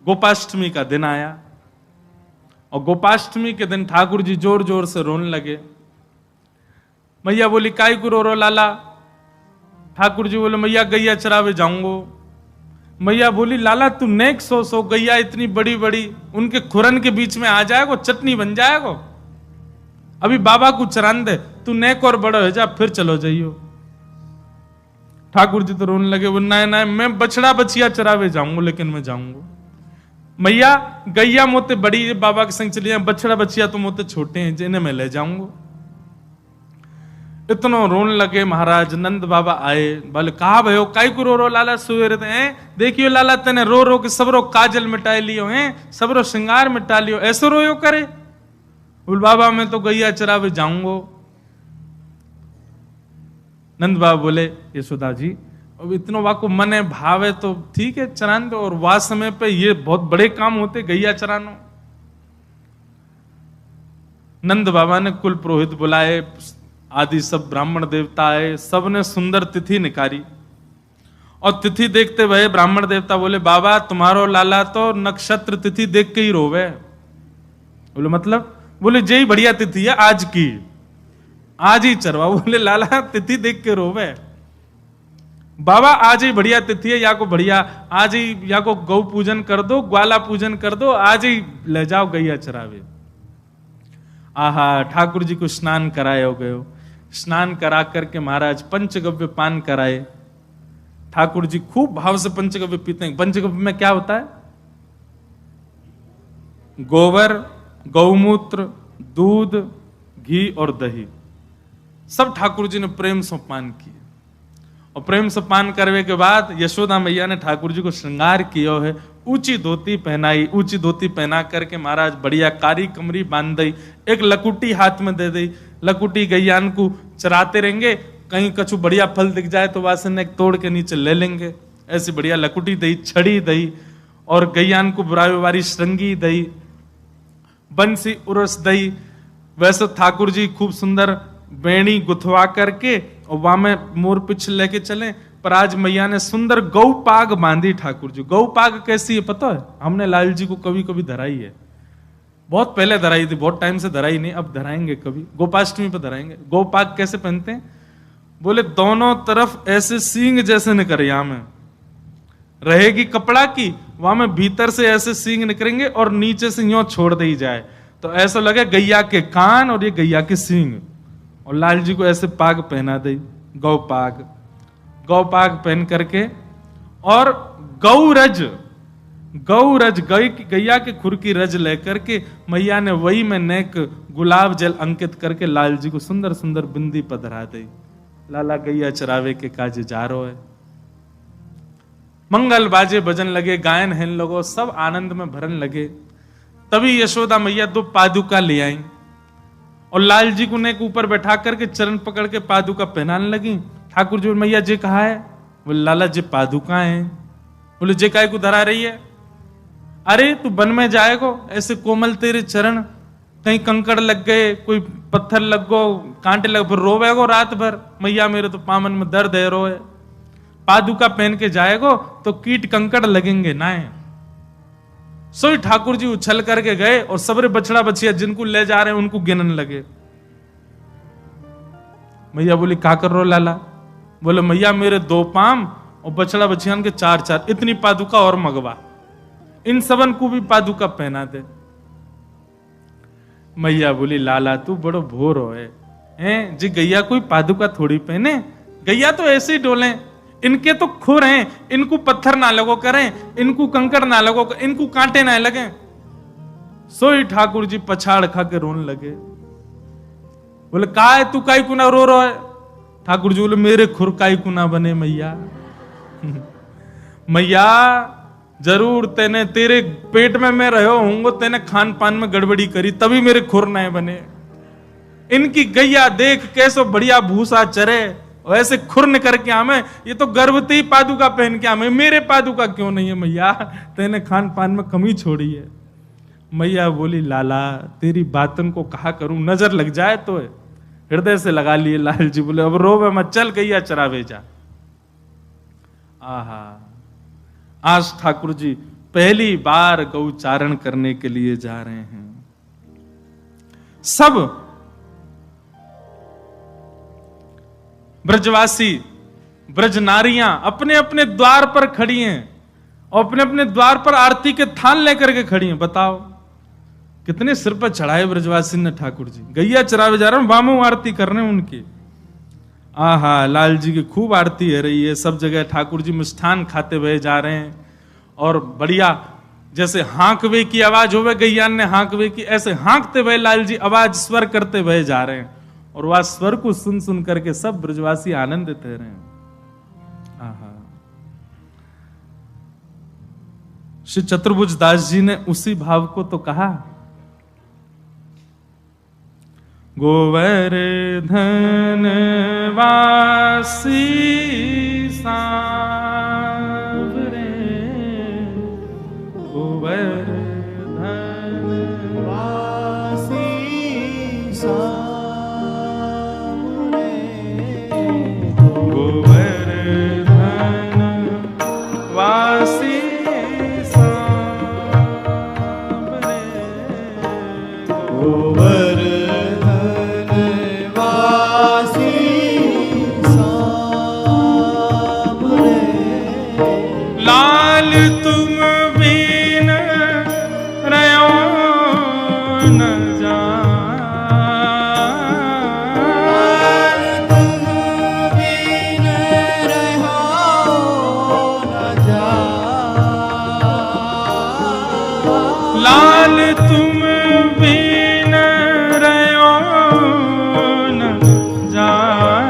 गोपाष्टमी का दिन आया और गोपाष्टमी के दिन ठाकुर जी जोर जोर से रोने लगे। मैया बोली काई को रो रो लाला? ठाकुर जी बोले मैया गैया चरावे जाऊंगो। मैया बोली लाला तू नेक सो गैया इतनी बड़ी बड़ी उनके खुरन के बीच में आ जाएगो, चटनी बन जाएगो। अभी बाबा को चरान दे, तू नेक और बड़ा हो जा, फिर चलो जाइयो। ठाकुर जी तो रोने लगे, वो ना मैं बछड़ा बछिया चरावे जाऊंगा, लेकिन मैं जाऊंगा। मैया गैया मोते बड़ी है, बाबा के संग चली जाए, बछड़ा बछिया तो मोते छोटे हैं, जिन्हें मैं ले जाऊंगा। इतना रोने लगे। महाराज नंद बाबा आए, बोले कहा भयो काई को रो रो लाला? सोए रहते हैं, देखियो लाला तेने रो रो के सबरो काजल मिटा लियो हैं, सबरो श्रृंगार मिटा लियो, ऐसो रोयो करे? बोल बाबा मैं तो गैया चरावे जाऊंगो। नंद बाबा बोले यशोदा जी अब इतनो वाको मन है भाव है तो ठीक है चरान दो, और वाह समय पे ये बहुत बड़े काम होते गैया चरानो। नंद बाबा ने कुल पुरोहित बुलाए, आदि सब ब्राह्मण देवता आए, सबने सुंदर तिथि निकाली। और तिथि देखते हुए ब्राह्मण देवता बोले बाबा तुम्हारो लाला तो नक्षत्र तिथि देख के ही रोवे। बोले मतलब? बोले जय बढ़िया तिथि है आज की, आज ही चरवा। बोले लाला तिथि देख के रोवे? बाबा आज ही बढ़िया तिथि है, या को बढ़िया आज ही या को गौ पूजन कर दो, ग्वाला पूजन कर दो, आज ही ले जाओ गैया चरावे। आहा ठाकुर जी को स्नान कराए हो गए। स्नान करा करके महाराज पंचगव्य पान कराए। ठाकुर जी खूब भाव से पंचगव्य पीते हैं। पंचगव्य में क्या होता है? गोबर, गौमूत्र, दूध, घी और दही, सब ठाकुर जी ने प्रेम से पान किए। और प्रेम से पान करने के बाद यशोदा मैया ने ठाकुर जी को श्रृंगार किया है, ऊंची धोती पहनाई। ऊंची धोती पहना करके महाराज बढ़िया कारी कमरी बांध दी, एक लकुटी हाथ में दे दी। लकुटी गैयान को चराते रहेंगे, कहीं कछु बढ़िया फल दिख जाए तो वासन एक तोड़ के नीचे ले लेंगे। ऐसी बढ़िया लकुटी दई, छड़ी दई, और गैयान को बुराई श्रृंगी दई, बंसी उरस दई। वैसे ठाकुर जी खूब सुंदर बेणी गुथवा करके और वहां में मोर पिछ लेके चले। पर आज मैया ने सुंदर गौ पाग बांधी ठाकुर जी। गौ पाग कैसी है पता है? हमने लाल जी को कभी कभी धराई है, बहुत पहले धराई थी, बहुत टाइम से धराई नहीं, अब धराएंगे कभी, गोपाष्टमी पर धराएंगे। गौ पाग कैसे पहनते हैं? बोले दोनों तरफ ऐसे सींग जैसे निकरिया में रहेगी कपड़ा की, वहां में भीतर से ऐसे सींग निकलेंगे और नीचे से यूं छोड़ दी जाए तो ऐसा लगे गैया के कान और ये गैया के सींग। और लाल जी को ऐसे पाग पहना दी, गौ पाग। गौ पाग पहन करके और गौरज गैया के खुर की रज लेकर के मैया ने वही में नेक गुलाब जल अंकित करके लाल जी को सुंदर सुंदर बिंदी पधरा दी। लाला गैया चरावे के काज जा रो है। मंगल बाजे भजन लगे, गायन हेन लगो, सब आनंद में भरन लगे। तभी यशोदा मैया 2 पादुका ले आई और लाल जी को नेक ऊपर बैठा करके चरण पकड़ के पादुका पहनाने लगी। ठाकुर जी मैया जी कहा है? बोले लाला जी पादुका है। बोले जे काय को धरा रही है? अरे तू वन में जाएगो, ऐसे कोमल तेरे चरण, कहीं कंकड़ लग गए, कोई पत्थर लग गो, कांटे लग, फिर रोवेगो रात भर, मैया मेरे तो पामन में दर्द है रोए। पादुका पहन के जाएगो तो कीट कंकड़ लगेंगे ना। सोई ठाकुर जी उछल करके गए और सबरे बछड़ा बछिया जिनको ले जा रहे हैं उनको गिनन लगे। मैया बोली का कर रो लाला? बोले मैया मेरे 2 पाम और बछड़ा बछियान के 4-4, इतनी पादुका और मगवा, इन सबन को भी पादुका पहना दे। मैया बोली लाला तू बड़ो भोर हो है जी, गैया कोई पादुका थोड़ी पहने, गैया तो ऐसे ही डोले, इनके तो खुर हैं, इनको पत्थर ना लगो करें, इनको कंकड़ ना लगो, इनको कांटे ना लगे। सोई ठाकुर जी पछाड़ खा के रोने लगे। बोले का है तू काई कुना रो रहा है? ठाकुर जी बोले मेरे खुर काई कुना बने मैया। मैया जरूर तेने तेरे पेट में मैं रहो होंगे, तेने खान पान में गड़बड़ी करी तभी मेरे खुर नहीं बने। इनकी गैया देख कैसो बढ़िया भूसा चरे, वैसे खुरन करके आमे, ये तो गर्भवती पादुका पहन के आमे, मेरे पादुका क्यों नहीं है मैया? तेने खान पान में कमी छोड़ी है। मैया बोली लाला तेरी बातन को कहा करूं, नजर लग जाए तो है। हृदय से लगा लिए लाल जी। बोले अब रोवे मत, चल गैया चरावे जा। आहा आज ठाकुर जी पहली बार गौचारण करने के लिए जा रहे हैं। सब ब्रजवासी, ब्रज नारियां अपने अपने द्वार पर खड़ी हैं और अपने अपने द्वार पर आरती के थाल लेकर के खड़ी हैं। बताओ कितने सिर पर चढ़ाए ब्रजवासी ने ठाकुर जी। गैया चरावे जा रहे हैं, वामो आरती कर रहे हैं उनकी। आहा, लाल जी की खूब आरती हो रही है। सब जगह ठाकुर जी मिष्ठान खाते हुए जा रहे हैं और बढ़िया जैसे हांकवे की आवाज होवे, गैयान ने हांकवे की, ऐसे हांकते हुए लाल जी आवाज स्वर करते हुए जा रहे हैं और वह स्वर को सुन सुन करके सब ब्रजवासी आनंदित हो रहे हैं। आहा, श्री चतुर्भुज दास जी ने उसी भाव को तो कहा, गोवर्धन वासी सांवरे, गोवर्धन वासी सांवरे, गोवर्धन वासी सांवरे, गोवर्धन लाल तुम बिन रहो न जाए, तुम बिन रहो न जाए, लाल तुम बिन रहो न जाए,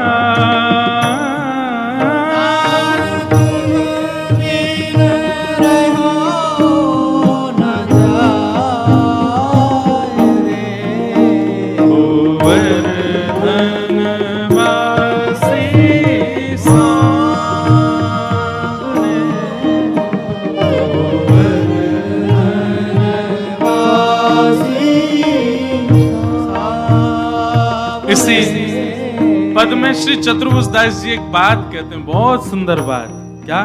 पद में श्री चतुर्भुज दास जी एक बात कहते हैं, बहुत सुंदर बात। क्या?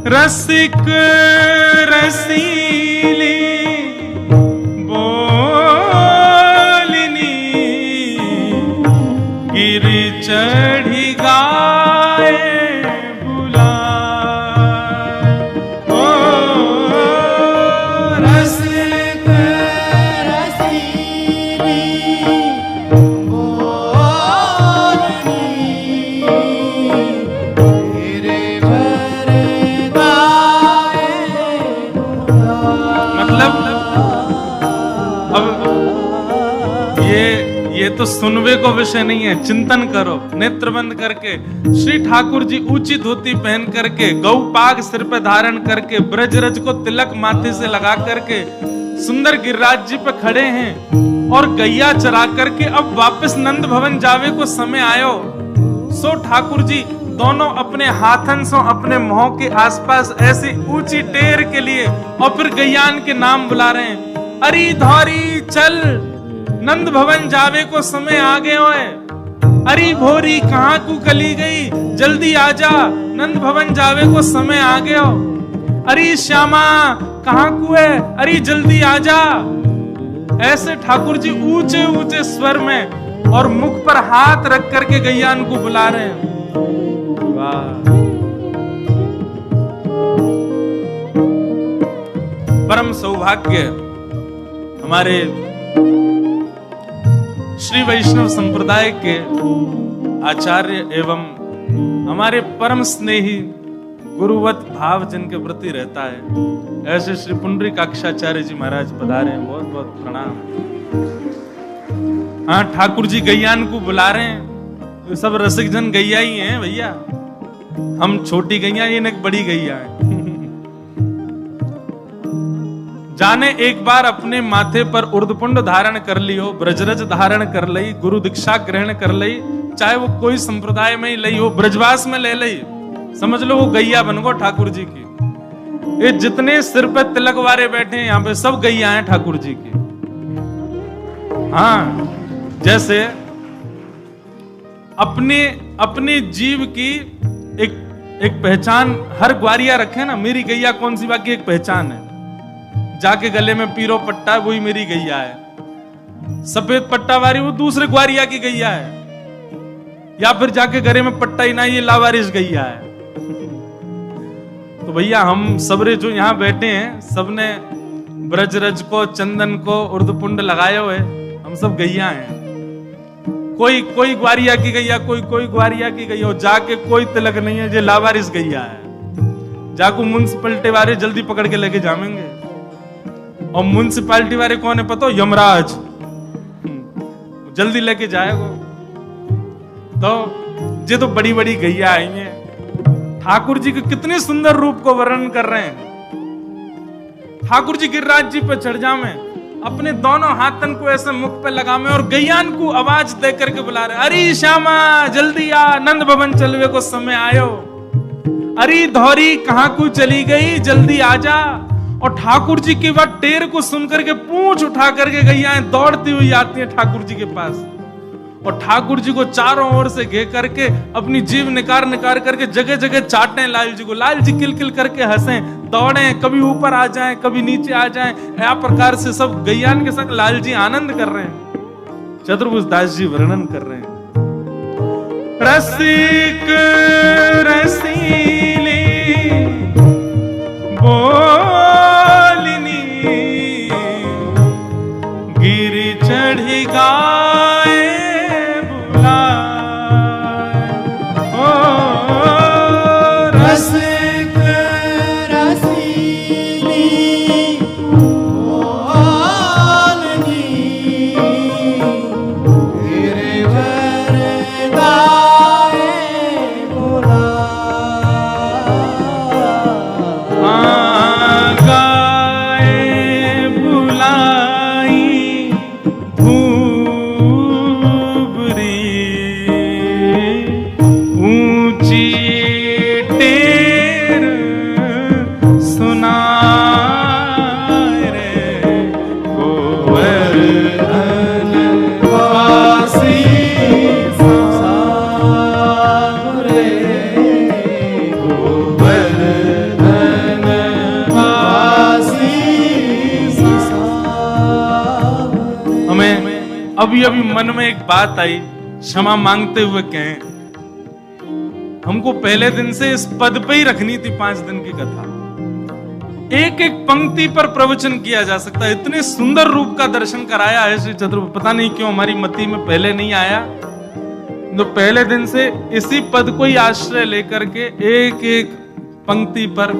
रसिक रसीली बोलनी गिरि चढ़ी गाए बुलाए, ओ रसिक रसीली ये तो सुनवे को विषय नहीं है, चिंतन करो। नेत्र बंद करके श्री ठाकुर जी ऊंची धोती पहन करके, गौ पाग सिर पे धारण करके, ब्रजरज को तिलक माथे से लगा करके सुंदर गिरिराज जी पे खड़े हैं और गैया चरा करके अब वापस नंद भवन जावे को समय आयो। सो ठाकुर जी दोनों अपने हाथन से अपने मुंह के आसपास ऐसी ऊंची टेर के लिए और फिर गैयान के नाम बुला रहे हैं, अरी धौरी चल नंद भवन जावे को समय आ गए होए, अरी भोरी कहाँ को कली गई, जल्दी आजा नंद भवन जावे को समय आ गए हो, अरी श्यामा कहाँ को है, अरी जल्दी आजा। ऐसे ठाकुर जी ऊंचे ऊंचे स्वर में और मुख पर हाथ रख करके गैयान को बुला रहे हैं। वाह, परम सौभाग्य हमारे श्री वैष्णव संप्रदाय के आचार्य एवं हमारे परम स्नेही गुरुवत भाव जिनके प्रति रहता है, ऐसे श्री पुंडरीकाक्षाचार्य जी महाराज पधारे हैं। बहुत बहुत प्रणाम। हाँ, ठाकुर जी गैयान को बुला रहे हैं। तो सब रसिक जन गैया ही हैं भैया, हम छोटी गैया, ये एक बड़ी गैया है। जाने एक बार अपने माथे पर उर्दपुंड धारण कर लियो, ब्रजरज धारण कर लई, गुरु दीक्षा ग्रहण कर लई, चाहे वो कोई संप्रदाय में ही लई हो, ब्रजवास में ले लई, समझ लो वो गैया बन गो ठाकुर जी की। ये जितने सिर पे तिलक वारे बैठे हैं यहाँ पे सब गैया हैं ठाकुर जी की। हाँ, जैसे अपने अपने जीव की एक एक पहचान हर ग्वारिया रखे ना, मेरी गैया कौन सी बाकी एक पहचान है। जाके गले में पीरो पट्टा है, वही मेरी गैया है। सफेद पट्टा वाली वो दूसरे ग्वारिया की गैया है, या फिर जाके गले में पट्टा ही ना, ये लावारिस गैया है। तो भैया हम सबरे जो यहाँ बैठे हैं, सबने ब्रजरज को, चंदन को, उर्दपुंड लगाए हुए, हम सब गैया हैं। कोई कोई ग्वारिया की गैया, कोई कोई ग्वारिया की गैया हो, जाके कोई तिलक नहीं है, जो लावारिस गैया है। जाको म्युनिसिपैलिटी वाले जल्दी पकड़ के लेके जाएंगे। और म्युनिसिपैलिटी वाले कौन है पता हो? यमराज। जल्दी लेके जाएगा। तो ये तो बड़ी बड़ी गैया आई हैं। ठाकुर जी के कितने सुंदर रूप को वर्णन कर रहे हैं। ठाकुर जी गिरिराज जी पे चढ़ जावे, अपने दोनों हाथन को ऐसे मुख पे लगावे और गैयान को आवाज दे करके बुला रहे, अरे श्यामा जल्दी आ, नंद भवन चलवे को समय आयो। अरे धौरी कहाँ को चली गई, जल्दी आजा। और ठाकुर जी की बात टेर को सुनकर के पूंछ उठा करके गैयाएं दौड़ती हुई आती हैं ठाकुर जी के पास, और ठाकुर जी को चारों ओर से घे करके अपनी जीभ निकार निकार करके जगह जगह चाटें लाल जी को। लाल जी किल किल करके हंसें, दौड़ें, कभी ऊपर आ जाएं, कभी नीचे आ जाएं। या प्रकार से सब गैयान के संग लाल जी आनंद कर रहे हैं। चतुर्भुज दास जी वर्णन कर रहे हैं, रसिक रसीली बोलिनी गिरी चढ़ी गाए अभी अभी मन में एक बात आई, क्षमा मांगते हुए कहें। हमको पहले दिन से इस पद पे ही रखनी थी 5 दिन की कथा। एक एक पंक्ति पर प्रवचन किया जा सकता है। इतने सुंदर रूप का दर्शन कराया है श्री चतुर्भुज, पता नहीं क्यों हमारी मति में पहले नहीं आया। तो पहले दिन से इसी पद को ही आश्रय लेकर के एक एक पंक्ति पर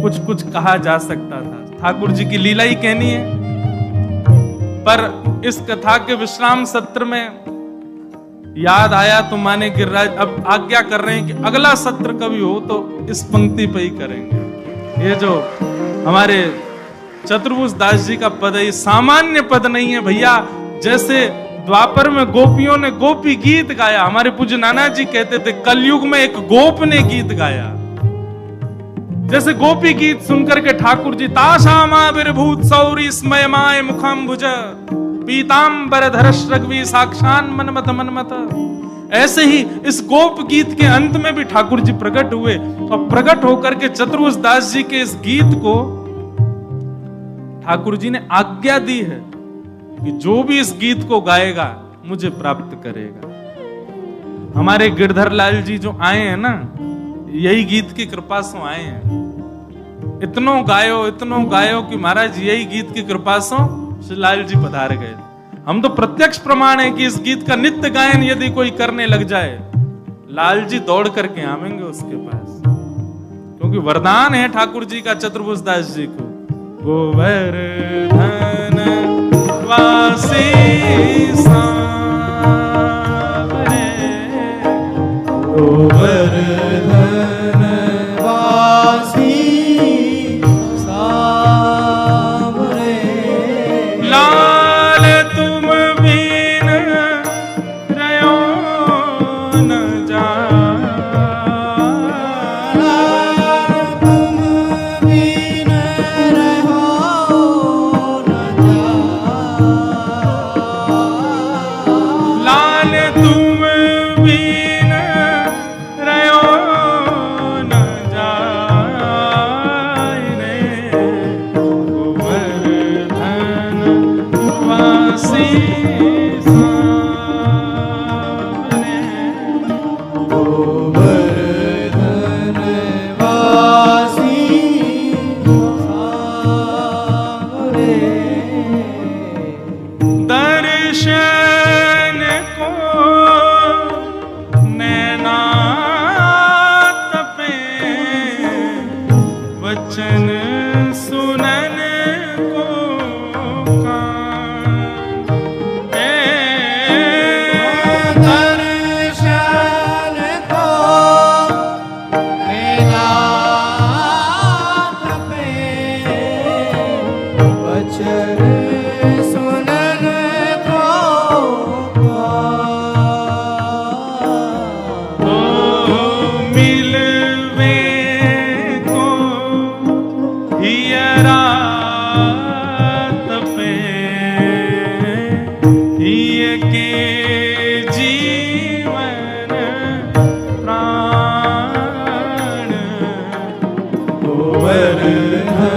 कुछ कुछ कहा जा सकता था। ठाकुर जी की लीला ही कहनी है। पर इस कथा के विश्राम सत्र में याद आया तो माने गिरिराज अब आज्ञा कर रहे हैं कि अगला सत्र कभी हो तो इस पंक्ति पे ही करेंगे। ये जो हमारे चतुर्भुज दास जी का पद है, ये सामान्य पद नहीं है भैया। जैसे द्वापर में गोपियों ने गोपी गीत गाया, हमारे पूज्य नाना जी कहते थे कलयुग में एक गोप ने गीत गाया। जैसे गोपी गीत सुनकर के ठाकुर जी ताशामाविर्भूत सौरी स्मयमाय मुखम्भुज पीतांबर धरश्रग्वी साक्षान मनमत मनमत, ऐसे ही इस गोप गीत के अंत में भी ठाकुर जी प्रकट हुए और प्रकट होकर के चतुर्भुज दास जी के इस गीत को ठाकुर जी ने आज्ञा दी है कि जो भी इस गीत को गाएगा मुझे प्राप्त करेगा। हमारे गिरधर लाल जी जो आए हैं ना, यही गीत की कृपा से आए हैं। इतनो गायो कि महाराज यही गीत की कृपा से श्री लाल जी पधार गए। हम तो प्रत्यक्ष प्रमाण है कि इस गीत का नित्य गायन यदि कोई करने लग जाए, लाल जी दौड़ करके आवेंगे उसके पास, क्योंकि वरदान है ठाकुर जी का चतुर्भुज दास जी को। गोवर्धन वासी सांवरे, गोवर्धन वासी सांवरे, लाल तुम बिन रयो न जाए, लाल तुम बिन रहो न जाए, लाल तुम बिन रयो हर